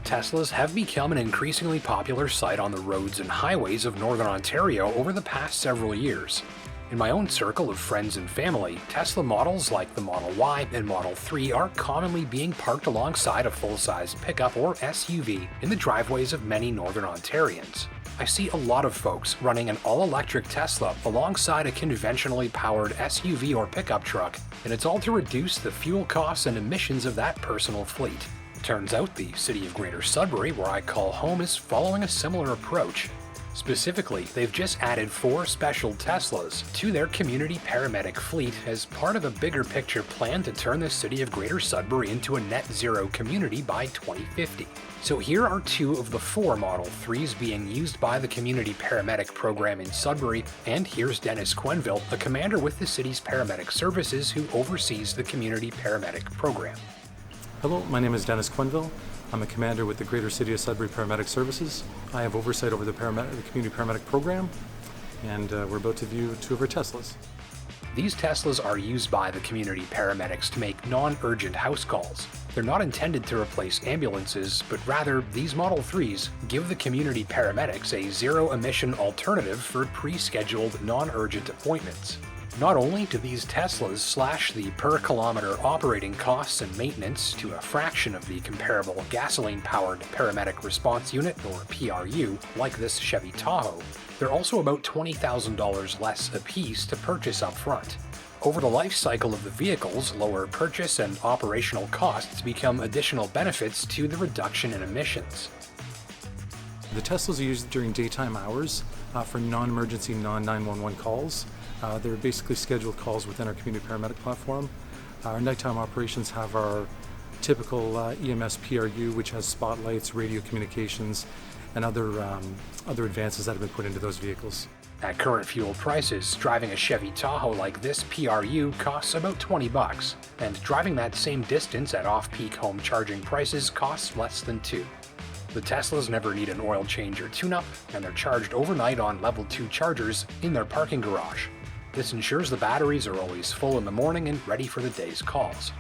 Teslas have become an increasingly popular sight on the roads and highways of Northern Ontario over the past several years. In my own circle of friends and family, Tesla models like the Model Y and Model 3 are commonly being parked alongside a full-size pickup or SUV in the driveways of many Northern Ontarians. I see a lot of folks running an all-electric Tesla alongside a conventionally powered SUV or pickup truck, and it's all to reduce the fuel costs and emissions of that personal fleet. Turns out the City of Greater Sudbury, where I call home, is following a similar approach. Specifically, they've just added 4 special Teslas to their community paramedic fleet as part of a bigger picture plan to turn the City of Greater Sudbury into a net zero community by 2050. So here are 2 of the 4 Model 3s being used by the community paramedic program in Sudbury, and here's Dennis Quenville, a commander with the city's paramedic services who oversees the community paramedic program. Hello, my name is Dennis Quenville. I'm a commander with the Greater City of Sudbury Paramedic Services. I have oversight over the community paramedic program, and we're about to view 2 of our Teslas. These Teslas are used by the community paramedics to make non-urgent house calls. They're not intended to replace ambulances, but rather these Model 3s give the community paramedics a zero-emission alternative for pre-scheduled non-urgent appointments. Not only do these Teslas slash the per-kilometer operating costs and maintenance to a fraction of the comparable gasoline-powered paramedic response unit, or PRU, like this Chevy Tahoe, they're also about $20,000 less apiece to purchase up front. Over the life cycle of the vehicles, lower purchase and operational costs become additional benefits to the reduction in emissions. The Teslas are used during daytime hours for non-emergency, non-911 calls. They're basically scheduled calls within our community paramedic platform. Our nighttime operations have our typical EMS PRU, which has spotlights, radio communications, and other advances that have been put into those vehicles. At current fuel prices, driving a Chevy Tahoe like this PRU costs about $20, and driving that same distance at off-peak home charging prices costs less than $2. The Teslas never need an oil change or tune-up, and they're charged overnight on level 2 chargers in their parking garage. This ensures the batteries are always full in the morning and ready for the day's calls.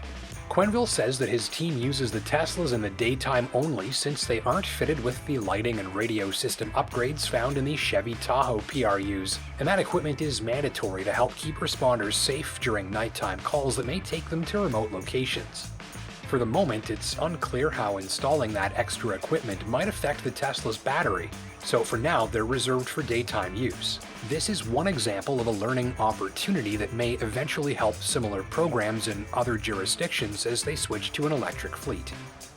Quenville says that his team uses the Teslas in the daytime only since they aren't fitted with the lighting and radio system upgrades found in the Chevy Tahoe PRUs, and that equipment is mandatory to help keep responders safe during nighttime calls that may take them to remote locations. For the moment, it's unclear how installing that extra equipment might affect the Tesla's battery, so for now they're reserved for daytime use. This is one example of a learning opportunity that may eventually help similar programs in other jurisdictions as they switch to an electric fleet.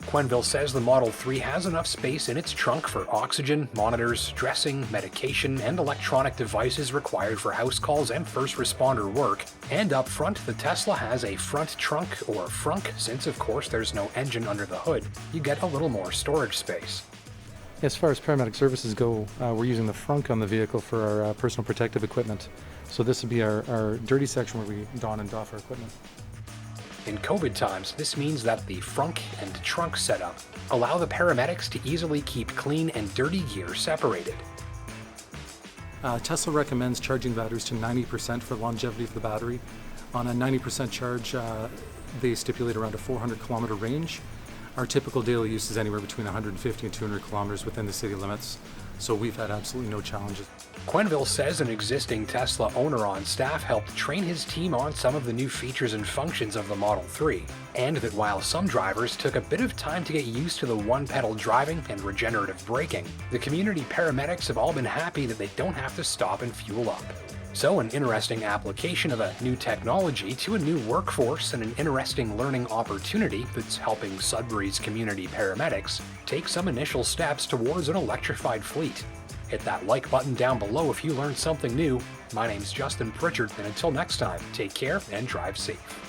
Quenville says the Model 3 has enough space in its trunk for oxygen, monitors, dressing, medication, and electronic devices required for house calls and first responder work, and up front the Tesla has a front trunk, or Frunk, since of course there's no engine under the hood. You get a little more storage space. As far as paramedic services go, we're using the Frunk on the vehicle for our personal protective equipment. So this would be our dirty section where we don and doff our equipment. In COVID times, this means that the Frunk and trunk setup allow the paramedics to easily keep clean and dirty gear separated. Tesla recommends charging batteries to 90% for longevity of the battery. On a 90% charge, they stipulate around a 400 kilometer range. Our typical daily use is anywhere between 150 and 200 kilometers within the city limits, so we've had absolutely no challenges. Quenville says an existing Tesla owner on staff helped train his team on some of the new features and functions of the Model 3, and that while some drivers took a bit of time to get used to the one-pedal driving and regenerative braking, the community paramedics have all been happy that they don't have to stop and fuel up. So an interesting application of a new technology to a new workforce and an interesting learning opportunity that's helping Sudbury's community paramedics take some initial steps towards an electrified fleet. Hit that like button down below if you learned something new. My name's Justin Pritchard, and until next time, take care and drive safe.